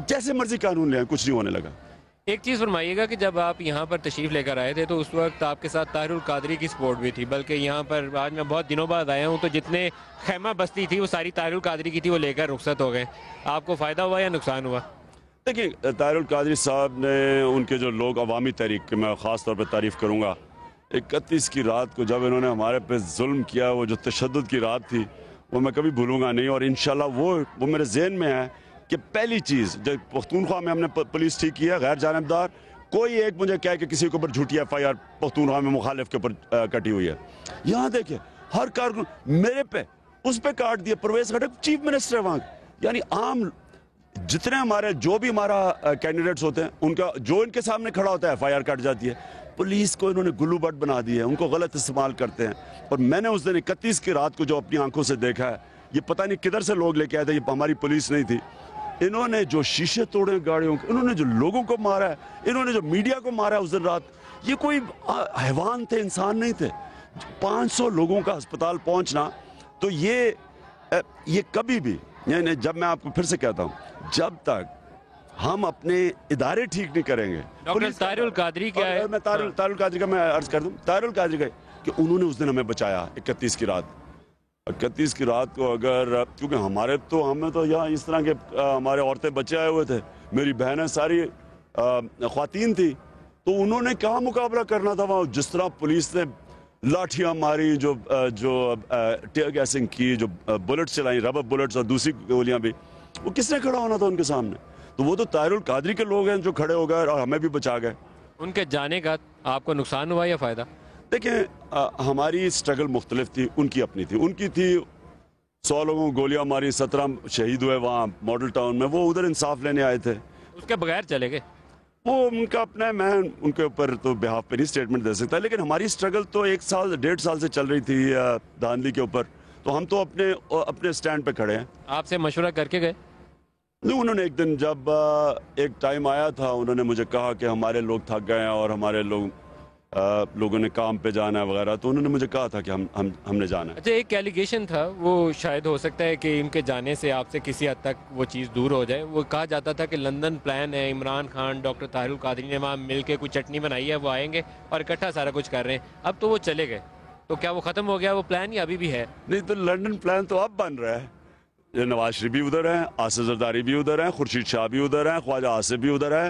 जैसे मर्जी कानून ले आए, कुछ नहीं होने लगा। एक चीज़ फरमाइएगा कि जब आप यहाँ पर तशरीफ़ लेकर आए थे तो उस वक्त आपके साथ ताहिरुल कादरी की सपोर्ट भी थी, बल्कि यहाँ पर आज मैं बहुत दिनों बाद आया हूँ तो जितने खैमा बस्ती थी वो सारी ताहिरुल कादरी की थी, वो लेकर रुखसत हो गए। आपको फ़ायदा हुआ या नुकसान हुआ? देखिए ताहिरुल कादरी साहब ने, उनके जो लोग अवामी तहरीक की मैं ख़ास तौर पर तारीफ़ करूँगा। 31 की रात को जब इन्होंने हमारे पे जुल्म किया, वो जो तशद्दुद की रात थी, वो मैं कभी भूलूंगा नहीं। और इंशाल्लाह वो मेरे जहन में है कि पहली चीज़ जब पख्तूनख्वा में हमने पुलिस ठीक किया, गैर जानबदार कोई एक मुझे कहे कि किसी के ऊपर झूठी FIR पख्तूनख्वा में मुखालिफ के ऊपर कटी हुई है। यहाँ देखिए हर कारकुन मेरे पे उस पे काट दिया। परवेज खटक चीफ मिनिस्टर है वहाँ, यानी आम जितने हमारे जो भी हमारा कैंडिडेट्स होते हैं, उनका जो इनके सामने खड़ा होता है FIR कट जाती है। पुलिस को इन्होंने गुल्लूबट बना दी है, उनको गलत इस्तेमाल करते हैं। और मैंने उस दिन 31 की रात को जो अपनी आंखों से देखा है, ये पता नहीं किधर से लोग लेके आए थे, ये हमारी पुलिस नहीं थी। इन्होंने जो शीशे तोड़े गाड़ियों के, इन्होंने जो लोगों को मारा है, इन्होंने जो मीडिया को मारा है उस दिन रात, ये कोई हैवान थे, इंसान नहीं थे। 500 लोगों का अस्पताल पहुंचना, तो ये कभी भी, यानी जब मैं आपको फिर से कहता हूं, जब तक हम अपने इदारे ठीक नहीं करेंगे। डॉक्टर ताहिरुल कादरी क्या है? मैं ताहिरुल कादरी का मैं अर्ज कर दूं, ताहिरुल कादरी का कि उन्होंने उस दिन हमें बचाया 31 की रात। 31 की रात को अगर, क्योंकि हमें तो यहाँ इस तरह के हमारे औरतें बच्चे आए हुए थे, मेरी बहनें सारी ख्वातीन थी, तो उन्होंने क्या मुकाबला करना था वहाँ। जिस तरह पुलिस ने लाठियाँ मारी, जो टीयर गैसिंग की, जो बुलेट्स चलाई, रबर बुलेट्स और दूसरी गोलियाँ भी, वो किसने खड़ा होना था उनके सामने? तो वो तो ताहिरुल कादरी के लोग हैं जो खड़े हो गए और हमें भी बचा गए। उनके जाने का आपको नुकसान हुआ या फ़ायदा? देखें हमारी स्ट्रगल मुख्तलिफ थी, उनकी अपनी थी। उनकी थी 100 लोगों को गोलियां मारी, 17 शहीद हुए वहाँ मॉडल टाउन में, वो उधर इंसाफ लेने आए थे, उसके बगैर चले गए। वो उनका अपना है, मैं उनके ऊपर तो बिहाफ पे नहीं स्टेटमेंट दे सकता। लेकिन हमारी स्ट्रगल तो 1 साल 1.5 साल से चल रही थी धांधली के ऊपर। तो हम तो अपने अपने स्टैंड पे खड़े हैं। आपसे मशवरा करके गए? नहीं, उन्होंने एक दिन जब एक टाइम आया था, उन्होंने मुझे कहा कि हमारे लोग थक गए हैं और हमारे लोगों ने काम पे जाना है वगैरह, तो उन्होंने मुझे कहा था कि हमने जाना है। अच्छा, एक एलिगेशन था, वो शायद हो सकता है कि इनके जाने से आपसे किसी हद तक वो चीज़ दूर हो जाए। वो कहा जाता था कि लंदन प्लान है, इमरान खान डॉक्टर ताहिरुल कादरी ने वहाँ मिल के कुछ चटनी बनाई है, वो आएंगे और इकट्ठा सारा कुछ कर रहे हैं। अब तो वो चले गए, तो क्या वो ख़त्म हो गया वो प्लान या अभी भी है? नहीं, तो लंदन प्लान तो अब बन रहा है। ये नवाज शरीफ भी उधर है, आसिफ जरदारी भी उधर है, खुर्शीद शाह भी उधर है, ख्वाजा आसिफ भी उधर है,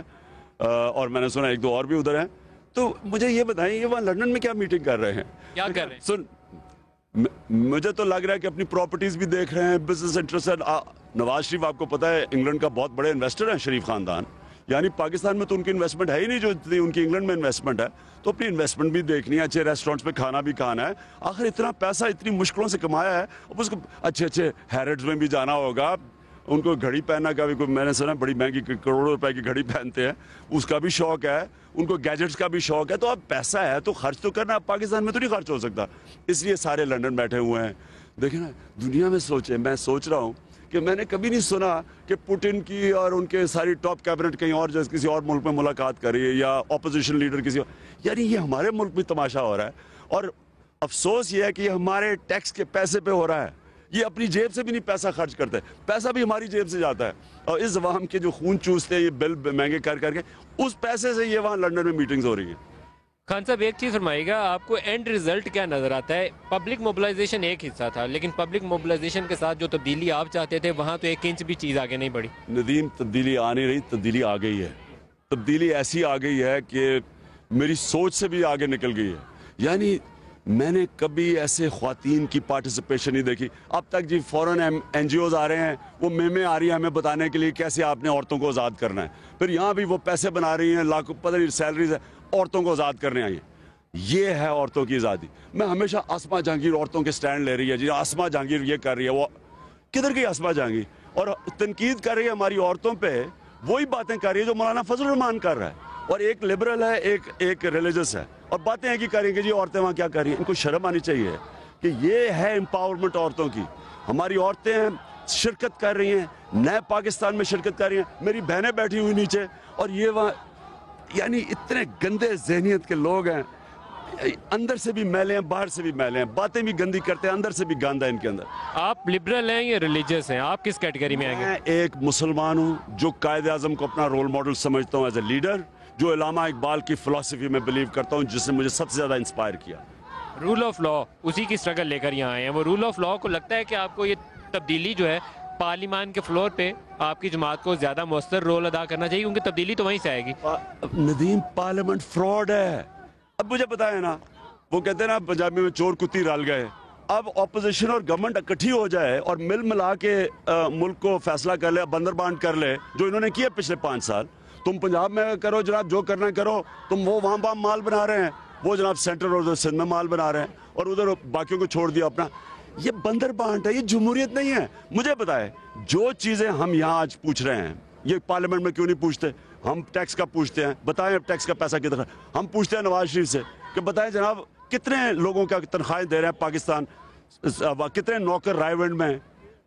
और मैंने सुना एक दो और भी उधर है। तो मुझे ये बताएं, ये वहाँ लंदन में क्या मीटिंग कर रहे हैं? क्या कर रहे हैं? सुन, मुझे तो लग रहा है कि अपनी प्रॉपर्टीज भी देख रहे हैं, बिजनेस इंटरेस्ट है। नवाज शरीफ, आपको पता है, इंग्लैंड का बहुत बड़े इन्वेस्टर है शरीफ खानदान। यानी पाकिस्तान में तो उनकी इन्वेस्टमेंट है ही नहीं जो इतनी उनकी इंग्लैंड में इन्वेस्टमेंट है। तो अपनी इन्वेस्टमेंट भी देखनी है, अच्छे रेस्टोरेंट्स पे खाना भी खाना है। आखिर इतना पैसा इतनी मुश्किलों से कमाया है, अब उसको अच्छे अच्छे हैरिट्स में भी जाना होगा। उनको घड़ी पहनना का भी, कोई मैंने सुना बड़ी महंगी करोड़ों रुपए की घड़ी पहनते हैं, उसका भी शौक है। उनको गैजेट्स का भी शौक है। तो अब पैसा है तो खर्च तो करना, अब पाकिस्तान में तो नहीं खर्च हो सकता, इसलिए सारे लंदन बैठे हुए हैं। देखिए ना, दुनिया में सोचे, मैं सोच रहा हूँ कि मैंने कभी नहीं सुना कि पुतिन की और उनके सारी टॉप कैबिनेट कहीं और जैसे किसी और मुल्क में मुलाकात कर रही है, या ऑपोजिशन लीडर किसी और। यानी ये हमारे मुल्क में तमाशा हो रहा है, और अफसोस ये है कि ये हमारे टैक्स के पैसे पे हो रहा है। ये अपनी जेब से भी नहीं पैसा खर्च करते, पैसा भी हमारी जेब से जाता है। और इस अवाम के जो खून चूसते हैं ये बिल महंगे कर करके, उस पैसे से ये वहाँ लंदन में मीटिंग्स हो रही हैं। खान साहब, एक चीज़ फरमाइएगा, आपको एंड रिजल्ट क्या नज़र आता है? पब्लिक मोबिलाइजेशन एक हिस्सा था, लेकिन पब्लिक मोबिलाइजेशन के साथ जो तब्दीली आप चाहते थे, वहाँ तो 1 इंच भी चीज़ आगे नहीं बढ़ी। नदीम, तब्दीली आ नहीं रही, तब्दीली आ गई है। तब्दीली ऐसी आ गई है कि मेरी सोच से भी आगे निकल गई है। यानी मैंने कभी ऐसे ख्वातीन की पार्टिसिपेशन नहीं देखी अब तक। जी, फॉरेन NGOs आ रहे हैं, वो मेमें आ रही हैं हमें बताने के लिए कैसे आपने औरतों को आज़ाद करना है। फिर यहाँ भी वो पैसे बना रही हैं, लाखों पता नहीं सैलरीज है, औरतों को आज़ाद करने आई हैं। ये है औरतों की आज़ादी। मैं हमेशा आसमा जहांगीर औरतों के स्टैंड ले रही है जी, आसमा जहांगीर ये कर रही है, वो किधर गई आसमा जहांगीर? और तनकीद कर रही है हमारी औरतों पे, वही बातें कर रही है जो मौलाना फजल रहमान कर रहा है। और एक लिबरल है, एक रिलीजियस है, और बातें हैं कि करेंगे जी औरतें वहाँ क्या कर रही हैं। इनको शर्म आनी चाहिए कि ये है एम्पावरमेंट औरतों की। हमारी औरतें शिरकत कर रही हैं, नए पाकिस्तान में शिरकत कर रही हैं। मेरी बहनें बैठी हुई नीचे, और ये वहाँ, यानी इतने गंदे जहनियत के लोग हैं, अंदर से भी मैले हैं, बाहर से भी मैले हैं, बातें भी गंदी करते हैं, अंदर से भी गंदा है इनके अंदर। आप लिबरल हैं या रिलीजियस हैं? आप किस कैटेगरी में आएंगे? मैं एक मुसलमान हूँ जो कायद आज़म को अपना रोल मॉडल समझता हूँ एज ए लीडर, जो इलामा इकबाल की फिलॉसफी में बिलीव करता हूँ, जिसने मुझे सबसे ज़्यादा इंस्पायर किया। रूल ऑफ लॉ, उसी की स्ट्रगल लेकर यहाँ आए हैं। वो रूल ऑफ लॉ को लगता है कि आपको ये तब्दीली जो है पार्लियामान के फ्लोर पे आपकी जमात को ज़्यादा मौसर रोल अदा करना चाहिए, क्योंकि तब्दीली तो वहीं से आएगी। नदीम, पार्लियामेंट फ्रॉड है। अब मुझे पता है ना, वो कहते हैं ना पंजाबी में, चोर कुत्ती रल गए। अब ऑपोजिशन और गवर्नमेंट इकट्ठी हो जाए और मिल मिला के मुल्क को फैसला कर ले, बंदर बांट कर ले, जो इन्होंने किया पिछले 5 साल। तुम पंजाब में करो जनाब, जो करना है करो, तुम वो वहाँ माल बना रहे हैं, वो जनाब सेंटर और उधर सिंध में माल बना रहे हैं, और उधर बाकियों को छोड़ दिया अपना। ये बंदर बांट है, ये जमहूरियत नहीं है। मुझे पता है जो चीज़ें हम यहाँ आज पूछ रहे हैं, ये पार्लियामेंट में क्यों नहीं पूछते? हम टैक्स का पूछते हैं, बताएं टैक्स का पैसा कितना। हम पूछते हैं नवाज शरीफ से कि बताएं जनाब कितने लोगों का तनख्वाहें दे रहे हैं पाकिस्तान, कितने नौकर रायवंड में,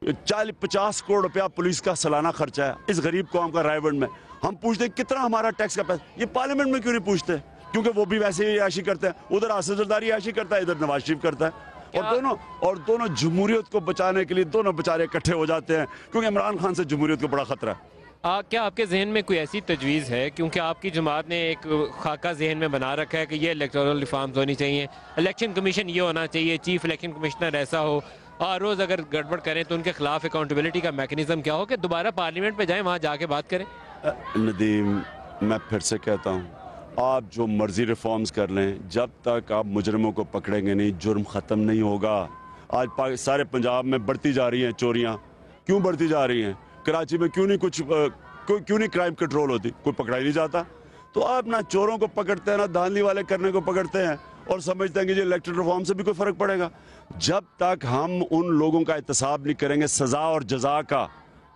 40-50 करोड़ रुपया पुलिस का सालाना खर्चा है इस गरीब कौम का रायवंड में। हम पूछते हैं कितना हमारा टैक्स का पैसा, ये पार्लियामेंट में क्यों नहीं पूछते? क्योंकि वो भी वैसे ही याशी करते हैं, उधर आसिफ जरदारी याशी करता है, इधर नवाज शरीफ करता है। और दोनों जमहूरियत को बचाने के लिए दोनों बेचारे इकट्ठे हो जाते हैं, क्योंकि इमरान खान से जमहूरियत को बड़ा खतरा है। क्या आपके जहन में कोई ऐसी तजवीज़ है, क्योंकि आपकी जमात ने एक खाका जहन में बना रखा है कि ये इलेक्टोरल रिफॉर्म्स होनी चाहिए, इलेक्शन कमीशन ये होना चाहिए, चीफ इलेक्शन कमिश्नर ऐसा हो, और रोज़ अगर गड़बड़ करें तो उनके खिलाफ अकाउंटेबिलिटी का मैकेनिज्म क्या हो कि दोबारा पार्लियामेंट पे जाएं, वहाँ जाके बात करें? नदीम, मैं फिर से कहता हूँ, आप जो मर्जी रिफॉर्म्स कर लें, जब तक आप मुजरिमों को पकड़ेंगे नहीं, जुर्म ख़त्म नहीं होगा। आज सारे पंजाब में बढ़ती जा रही हैं चोरियाँ। क्यों बढ़ती जा रही हैं? कराची में क्यों नहीं क्राइम कंट्रोल होती? कोई पकड़ा ही नहीं जाता। तो आप ना चोरों को पकड़ते हैं, ना धांधली वाले करने को पकड़ते हैं, और समझते हैं कि ये इलेक्टेड रिफॉर्म से भी कोई फ़र्क पड़ेगा। जब तक हम उन लोगों का एहतसाब नहीं करेंगे, सज़ा और जज़ा का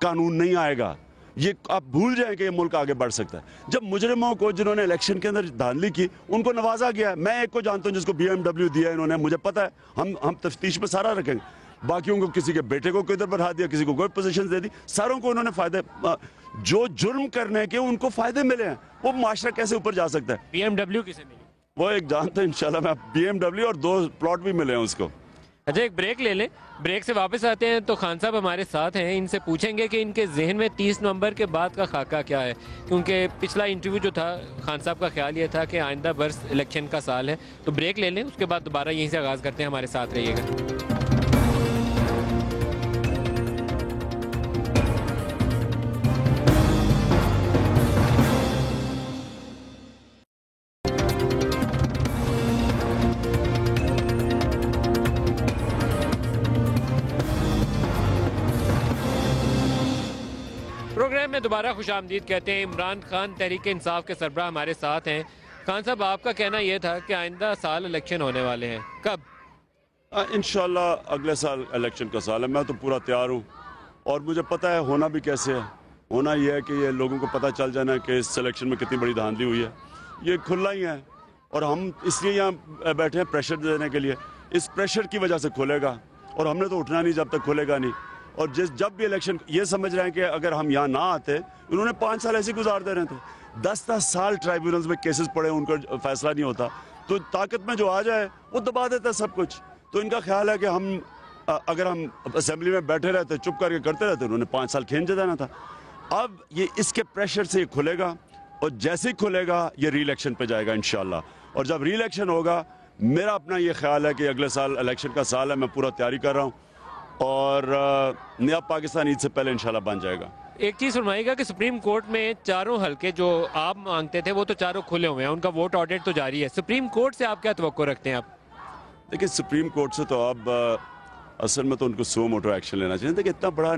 कानून नहीं आएगा, ये आप भूल जाएं कि ये मुल्क आगे बढ़ सकता है। जब मुजरिमों को, जिन्होंने इलेक्शन के अंदर धांधली की, उनको नवाजा गया। मैं एक को जानता हूं जिसको BMW दिया इन्होंने, मुझे पता है, हम तफ्तीश में सारा रखेंगे। बाकियों को किसी के बेटे को किधर बढ़ा दिया, किसी को कोई पोजीशन दे दी, सारों को उन्होंने फायदे, जो जुर्म करने के उनको फायदे मिले हैं, वो माशरा कैसे ऊपर जा सकता है? BMW किसे मिली? वो एक जानते हैं इंशाल्लाह, मैं BMW और 2 प्लॉट भी मिले हैं उसको। अच्छा, एक ब्रेक ले लें, ब्रेक से वापस आते हैं तो खान साहब हमारे साथ हैं, इनसे पूछेंगे कि इनके जहन में 30 नवंबर के बाद का खाका क्या है, क्योंकि पिछला इंटरव्यू जो था खान साहब का ख्याल ये था कि आइंदा बरस इलेक्शन का साल है। तो ब्रेक ले लें, उसके बाद दोबारा यहीं से आगाज़ करते हैं, हमारे साथ रहिएगा। प्रोग्राम में दोबारा खुशामदीद कहते हैं। इमरान खान तहरीक इंसाफ के सरबराह हमारे साथ हैं। खान साहब, आपका कहना यह था कि आइंदा साल इलेक्शन होने वाले हैं, कब? इंशाल्लाह अगले साल इलेक्शन का साल है। मैं तो पूरा तैयार हूँ और मुझे पता है होना भी कैसे है। होना यह है कि ये लोगों को पता चल जाना कि इस इलेक्शन में कितनी बड़ी धांधली हुई है। ये खुला ही है और हम इसलिए यहाँ बैठे हैं प्रेशर देने के लिए। इस प्रेशर की वजह से खुलेगा और हमने तो उठना नहीं जब तक खुलेगा नहीं। और जब भी इलेक्शन, ये समझ रहे हैं कि अगर हम यहाँ ना आते, उन्होंने 5 साल ऐसे गुजार दे रहे थे, 10-10 साल ट्राइब्यूनल्स में केसेस पड़े, उनका फैसला नहीं होता। तो ताकत में जो आ जाए वो दबा देता है सब कुछ। तो इनका ख्याल है कि हम अगर हम असेंबली में बैठे रहते, चुप करके करते रहते, उन्होंने 5 साल खींच देना था। अब ये इसके प्रेशर से ये खुलेगा और जैसे ही खुलेगा ये री इलेक्शन पे जाएगा इंशाल्लाह। और जब री इलेक्शन होगा, मेरा अपना ये ख्याल है कि अगले साल इलेक्शन का साल है, मैं पूरा तैयारी कर रहा हूँ और नया पाकिस्तान ईद से पहले इंशाल्लाह बन जाएगा। एक चीज़ फरमाइएगा कि सुप्रीम कोर्ट में चारों हलके जो आप मांगते थे वो तो चारों खुले हुए हैं, उनका वोट ऑडिट तो जारी है। सुप्रीम कोर्ट से आप क्या तवक्को रखते हैं? आप देखिए, सुप्रीम कोर्ट से तो अब असल में तो उनको सो मोटो एक्शन लेना चाहिए। देखिए, इतना बड़ा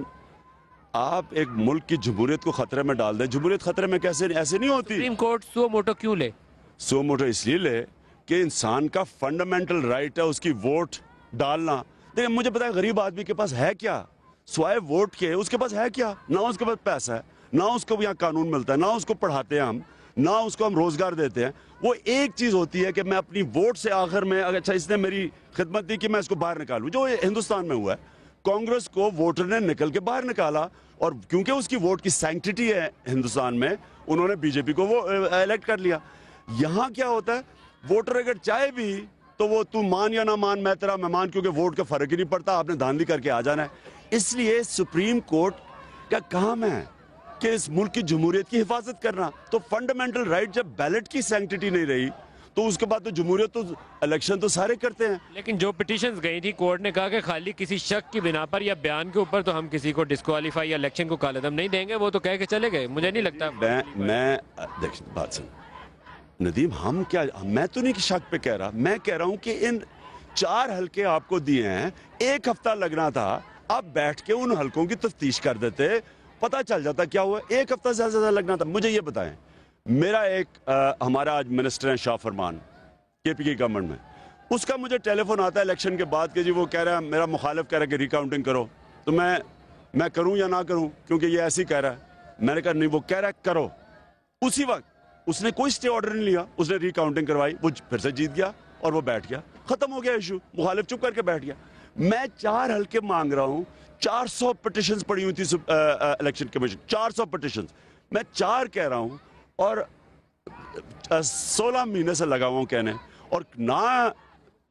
आप एक मुल्क की जमहूरियत को खतरे में डाल दें। जमहूरियत खतरे में कैसे, ऐसे नहीं होती। सुप्रीम कोर्ट सो मोटो क्यों ले? सो मोटो इसलिए ले कि इंसान का फंडामेंटल राइट है उसकी वोट डालना। देखिए, मुझे पता है गरीब आदमी के पास है क्या, स्वाय वोट के उसके पास है क्या? ना उसके पास पैसा है, ना उसको यहाँ कानून मिलता है, ना उसको पढ़ाते हैं हम, ना उसको हम रोजगार देते हैं। वो एक चीज होती है कि मैं अपनी वोट से आखिर में, अच्छा इसने मेरी खिदमत दी कि मैं इसको बाहर निकालूं, जो हिंदुस्तान में हुआ है। कांग्रेस को वोटर ने निकल के बाहर निकाला और क्योंकि उसकी वोट की सैंक्टिटी है हिंदुस्तान में, उन्होंने बीजेपी को वो इलेक्ट कर लिया। यहाँ क्या होता है, वोटर अगर चाहे भी तो वो तू मान या ना मान, मैं तेरा मेहमान, क्योंकि वोट का फर्क ही नहीं पड़ता, आपने धांधली करके आ जाना है। इसलिए सुप्रीम कोर्ट का काम है कि इस मुल्क की जमहूरियत की हिफाजत करना। तो फंडामेंटल राइट, जब बैलेट की सैंक्टिटी नहीं रही तो उसके बाद तो जमहूरियत, तो इलेक्शन तो सारे करते हैं। लेकिन जो पिटीशंस गई थी, कोर्ट ने कहा कि खाली किसी शक की बिना पर या बयान के ऊपर तो हम किसी को डिस्क्वालीफाई या इलेक्शन को कालेदम नहीं देंगे, वो तो कह के चले गए। मुझे नहीं लगता। मैं देख बात सुन नदीम, हम क्या, मैं तो नहीं शक पे कह रहा, मैं कह रहा हूं कि इन 4 हलके आपको दिए हैं, 1 हफ्ता लगना था, आप बैठ के उन हलकों की तफ्तीश कर देते, पता चल जाता क्या हुआ। 1 हफ्ता से ज्यादा लगना था। मुझे ये बताएं, मेरा एक हमारा आज मिनिस्टर है शाह फरमान, केपी की गवर्नमेंट में, उसका मुझे टेलीफोन आता है इलेक्शन के बाद कि जी वो कह रहा है, मेरा मुखालिफ कह रहा है कि रिकाउंटिंग करो। तो मैं करूं या ना करूं, क्योंकि ये ऐसे ही कह रहा है। मैंने कहा नहीं, वो कह रहा है करो। उसी वक्त उसने कोई स्टे ऑर्डर नहीं लिया, उसने रिकाउंटिंग करवाई, वो फिर से जीत गया और वो बैठ गया, खत्म हो गया इशू, मुखालिफ चुप करके बैठ गया। मैं 4 हलके मांग रहा हूं, 400 पिटिशंस पड़ी हुई थी इलेक्शन कमीशन, 400 पिटिशंस, मैं 4 कह रहा हूं और 16 महीने से लगा हुआ हूं कहने, और ना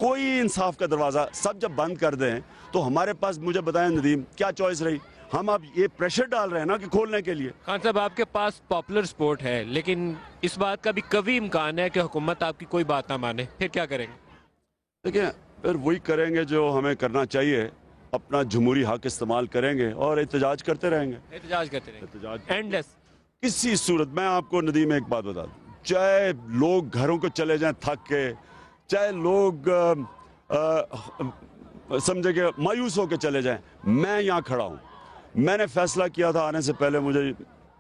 कोई इंसाफ का दरवाजा। सब जब बंद कर दें तो हमारे पास, मुझे बताएं नदीम, क्या चॉइस रही? हम अब ये प्रेशर डाल रहे हैं ना कि खोलने के लिए। खान साहब, आपके पास पॉपुलर सपोर्ट है, लेकिन इस बात का भी कभी इम्कान है कि हुकूमत आपकी कोई बात ना माने, फिर क्या करेंगे? देखिए, फिर वही करेंगे जो हमें करना चाहिए, अपना जमहूरी हक इस्तेमाल करेंगे और एहतजाज करते रहेंगे। एहतजाज करते रहेंगे एंडलेस। किसी सूरत, मैं आपको नदीम एक बात बता दूं, चाहे लोग घरों को चले जाएं थक के, चाहे लोग समझे कि मायूस होकर चले जाएं, मैं यहाँ खड़ा हूँ। मैंने फैसला किया था आने से पहले, मुझे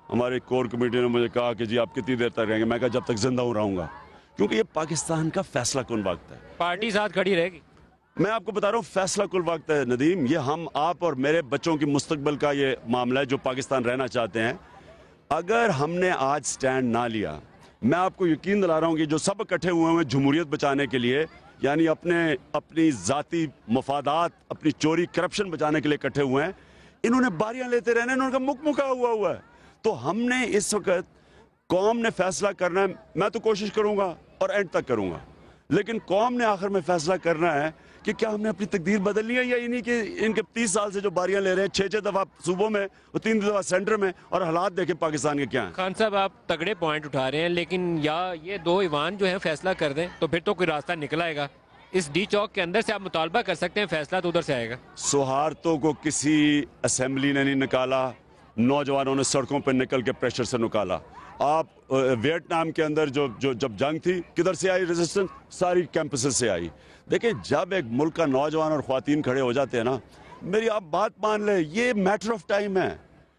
हमारे कोर कमेटी ने मुझे कहा कि जी आप कितनी देर तक रहेंगे। मैं कहा जब तक जिंदा हूँ रहूंगा, क्योंकि ये पाकिस्तान का फैसला कुन वक्त है। पार्टी साथ खड़ी रहेगी। मैं आपको बता रहा हूँ, फैसला कुल वक्त है नदीम। ये हम, आप और मेरे बच्चों की मुस्तकबिल का ये मामला है, जो पाकिस्तान रहना चाहते हैं। अगर हमने आज स्टैंड ना लिया, मैं आपको यकीन दिला रहा हूँ कि जो सब इकट्ठे हुए हैं जमहूरियत बचाने के लिए, यानी अपनी ज़ाती मफादात, अपनी चोरी करप्शन बचाने के लिए इकट्ठे हुए हैं, इन्होंने बारियां लेते रहने, इन्होंने मुख मुखा हुआ है। तो हमने इस वक्त कौम ने फैसला करना है। मैं तो कोशिश करूंगा और एंड तक करूंगा, लेकिन कौम ने आखिर में फैसला करना है कि क्या हमने अपनी तकदीर बदलनी है या इन्हीं के इनके 30 साल से जो बारियां ले रहे हैं, 6-6 दफा सूबों में और 3 दफा सेंटर में, और हालात देखें पाकिस्तान के क्या हैं। खान साहब, आप तगड़े पॉइंट उठा रहे हैं, लेकिन या ये दो ईवान जो है फैसला कर दें तो फिर तो कोई रास्ता निकल आएगा। इस डी चौक के अंदर से आप मुतालबा कर सकते हैं, फैसला तो उधर से आएगा। सौहार्दों को किसी असेंबली ने नहीं निकाला, नौजवानों ने सड़कों पर निकल के प्रेशर से निकाला। आप वियतनाम के अंदर जब जंग थी, किधर से आई रेजिस्टेंस? सारी कैंपसेस से आई। देखिए, जब एक मुल्क का नौजवान और ख्वातीन खड़े हो जाते हैं ना, मेरी आप बात मान ले, ये मैटर ऑफ टाइम है,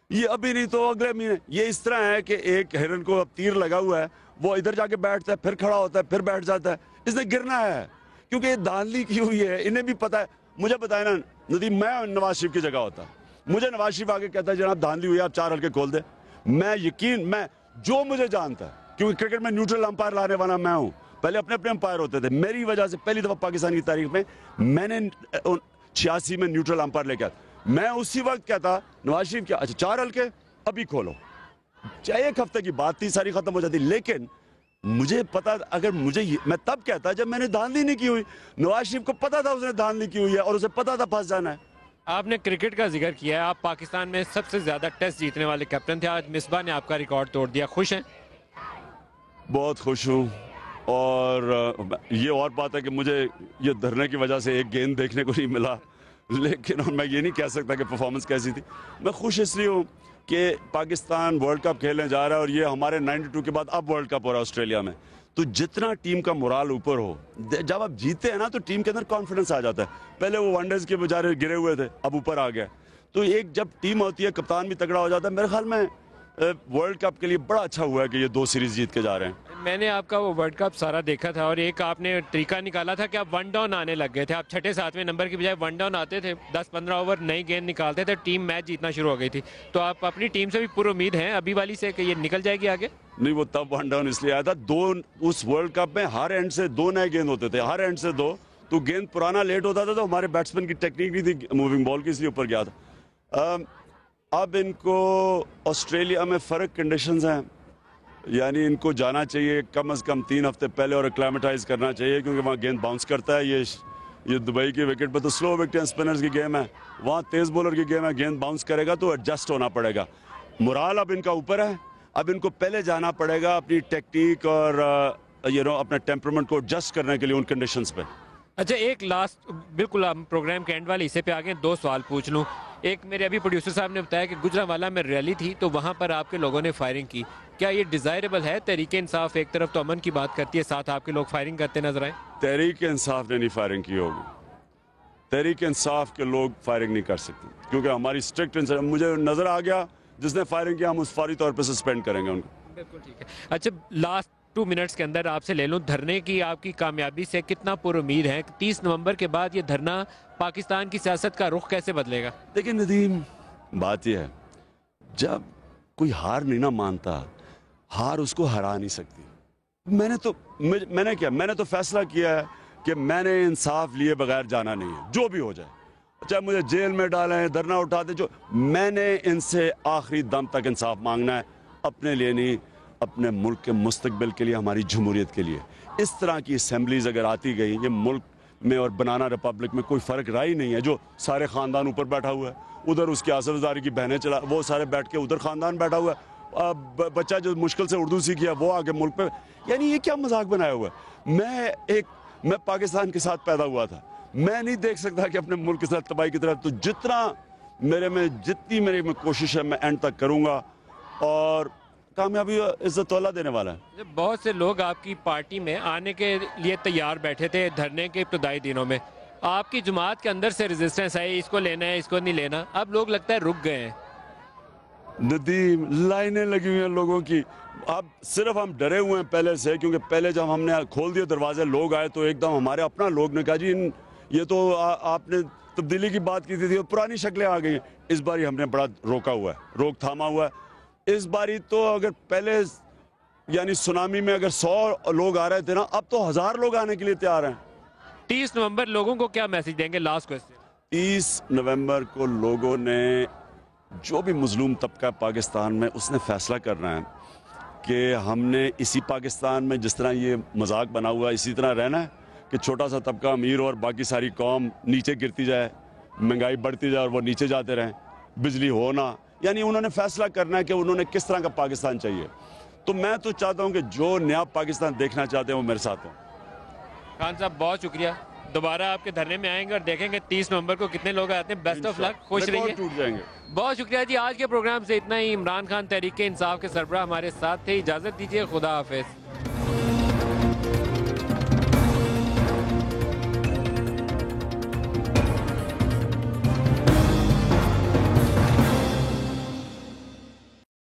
ये अभी नहीं तो अगले महीने। ये इस तरह है कि एक हिरन को अब तीर लगा हुआ है, वो इधर जाके बैठता है, फिर खड़ा होता है, फिर बैठ जाता है, इसने गिरना है, क्योंकि ये धांधली की हुई है। इन्हें भी पता है। मुझे बताए ना नदीम, मैं नवाज शरीफ की जगह होता, मुझे नवाज शरीफ आके कहता है जनाब धांधली हुई है, आप 4 हल्के खोल दे, मैं जो मुझे जानता है, क्योंकि क्रिकेट में न्यूट्रल अंपायर लाने वाला मैं हूं। पहले अपने अपने अंपायर होते थे, मेरी वजह से पहली दफा पाकिस्तान की तारीख में मैंने 86 में न्यूट्रल अंपायर लेके आया। मैं उसी वक्त कहता नवाज शरीफ क्या, अच्छा 4 हल्के अभी खोलो, चाहे एक हफ्ते की बात थी, सारी खत्म हो जाती। लेकिन मुझे पता, अगर मैं तब कहता जब मैंने धांधली नहीं की हुई। नवाज शरीफ को पता था उसने धांधली की हुई है और उसे पता था फंस जाना है। आपने क्रिकेट का जिक्र किया है, आप पाकिस्तान में सबसे ज्यादा टेस्ट जीतने वाले कैप्टन थे, आज मिसबा ने आपका रिकॉर्ड तोड़ दिया, खुश हैं? बहुत खुश हूँ। और ये और बात है कि मुझे ये धरने की वजह से एक गेंद देखने को नहीं मिला, लेकिन मैं ये नहीं कह सकता कि परफॉर्मेंस कैसी थी। मैं खुश इसलिए हूँ कि पाकिस्तान वर्ल्ड कप खेलने जा रहा है, और ये हमारे 92 के बाद अब वर्ल्ड कप हो रहा है ऑस्ट्रेलिया में। तो जितना टीम का मोराल ऊपर हो, जब आप जीते हैं ना तो टीम के अंदर कॉन्फिडेंस आ जाता है। पहले वो वनडेज के बेचारे गिरे हुए थे, अब ऊपर आ गया। तो एक जब टीम होती है, कप्तान भी तगड़ा हो जाता है। मेरे ख्याल में वर्ल्ड कप के लिए बड़ा अच्छा हुआ है कि ये 2 सीरीज जीत के जा रहे हैं। मैंने आपका वो वर्ल्ड कप सारा देखा था, और एक आपने तरीका निकाला था कि आप 1 डाउन आने लग गए थे। आप 6-7वें नंबर की बजाय 1 डाउन आते थे, 10-15 ओवर नई गेंद निकालते थे, टीम मैच जीतना शुरू हो गई थी। तो आप अपनी टीम से भी पूरी उम्मीद है अभी वाली से कि ये निकल जाएगी आगे? नहीं, वो तब 1 डाउन इसलिए आया था, उस वर्ल्ड कप में हर एंड से 2 नए गेंद होते थे, हर एंड से 2। तो गेंद पुराना लेट होता था, तो हमारे बैट्समैन की टेक्निक नहीं थी मूविंग बॉल की, इसलिए ऊपर गया था। अब इनको ऑस्ट्रेलिया में फ़र्क कंडीशंस हैं, यानी इनको जाना चाहिए कम से कम 3 हफ्ते पहले और एक्लामेटाइज करना चाहिए, क्योंकि वहाँ गेंद बाउंस करता है। ये दुबई की विकेट पर तो स्लो विकेट स्पिनर्स की गेम है, वहाँ तेज़ बॉलर की गेम है, गेंद बाउंस करेगा तो एडजस्ट होना पड़ेगा। मोराल अब इनका ऊपर है, अब इनको पहले जाना पड़ेगा अपनी टेक्निक और अपने टेम्परामेंट को एडजस्ट करने के लिए उन कंडीशंस पे। अच्छा, एक लास्ट, बिल्कुल हम प्रोग्राम के एंड वाले हिस्से पे आ गए, 2 सवाल पूछ लूँ। एक, मेरे अभी प्रोड्यूसर साहब ने बताया कि गुजरांवाला में रैली थी तो वहाँ पर आपके लोगों ने फायरिंग की, क्या ये डिज़ायरेबल है? तहरीक इंसाफ एक तरफ तो अमन की बात करती है, साथ आपके लोग फायरिंग करते नजर आए। तहरीक इंसाफ ने नहीं फायरिंग की होगी, तहरीक इंसाफ के लोग फायरिंग नहीं कर सकते, क्योंकि हमारी स्ट्रिक्ट, मुझे नजर आ गया जिसने फायरिंग किया, हम उस फौरी तौर पर सस्पेंड करेंगे उनको। बिल्कुल ठीक है। अच्छा, लास्ट 2 मिनट्स के अंदर आपसे ले लूं, धरने की आपकी कामयाबी से कितना पुरुमीद है? 30 नवंबर के बाद ये धरना पाकिस्तान की सियासत का रुख कैसे बदलेगा? देखिए नदीम, बात यह है, जब कोई हार नहीं ना मानता, हार उसको हरा नहीं सकती। मैंने तो फैसला किया है कि मैंने इंसाफ लिए बगैर जाना नहीं है, जो भी हो जाए, चाहे मुझे जेल में डालें, धरना उठा दे, जो मैंने इनसे आखिरी दम तक इंसाफ मांगना है, अपने लिए नहीं, अपने मुल्क के मुस्तकबिल के लिए, हमारी जमहूरियत के लिए। इस तरह की असेंबलीज अगर आती गई ये मुल्क में, और बनाना रिपब्लिक में कोई फ़र्क रहा ही नहीं है। जो सारे ख़ानदान ऊपर बैठा हुआ है, उधर उसके आसरदारी की बहनें चला, वो सारे बैठ के, उधर ख़ानदान बैठा हुआ है, बच्चा जो मुश्किल से उर्दू सीखी है वो आगे मुल्क पे, यानी ये क्या मजाक बनाया हुआ है? मैं पाकिस्तान के साथ पैदा हुआ था, मैं नहीं देख सकता कि अपने मुल्क के साथ तबाही की तरफ। तो जितनी मेरी में कोशिश है, मैं एंड तक करूँगा, और कामयाबी इज्जत वाला देने वाला है। बहुत से लोग आपकी पार्टी में आने के लिए तैयार बैठे थे धरने के इब्तदाई दिनों में, आपकी जमात के अंदर से रेजिस्टेंस आई, इसको लेना है, इसको नहीं लेना, अब लोग लगता है रुक गए हैं। नदीम, लाइनें लगी हुई हैं लोगों की। अब सिर्फ हम डरे हुए हैं पहले से, क्योंकि पहले जब हमने खोल दिए दरवाजे, लोग आए तो एकदम हमारे अपना लोग ने कहा जी ये तो आपने तब्दीली की बात की थी, पुरानी शक्लें आ गई हैं। इस बार हमने बड़ा रोका हुआ है, रोक थामा हुआ है। इस बारी तो अगर पहले यानी सुनामी में अगर 100 लोग आ रहे थे ना, अब तो 1000 लोग आने के लिए तैयार हैं। 30 नवंबर लोगों को क्या मैसेज देंगे? Last question. 30 नवंबर को लोगों ने, जो भी मजलूम तबका पाकिस्तान में, उसने फैसला करना है कि हमने इसी पाकिस्तान में जिस तरह ये मजाक बना हुआ है इसी तरह रहना है कि छोटा सा तबका अमीर और बाकी सारी कौम नीचे गिरती जाए, महंगाई बढ़ती जाए और वो नीचे जाते रहें, बिजली हो ना। यानी उन्होंने फैसला करना है कि उन्होंने किस तरह का पाकिस्तान चाहिए। तो मैं तो चाहता हूं कि जो नया पाकिस्तान देखना चाहते हैं वो मेरे साथ हो। खान साहब बहुत शुक्रिया। दोबारा आपके धरने में आएंगे और देखेंगे 30 नवंबर को कितने लोग आते हैं। बेस्ट ऑफ लक, खुश रहिए। टूट जाएंगे। बहुत शुक्रिया जी। आज के प्रोग्राम से इतना ही। इमरान खान तहरीक इंसाफ के सरबराह हमारे साथ थे। इजाजत दीजिए, खुदा हाफिज।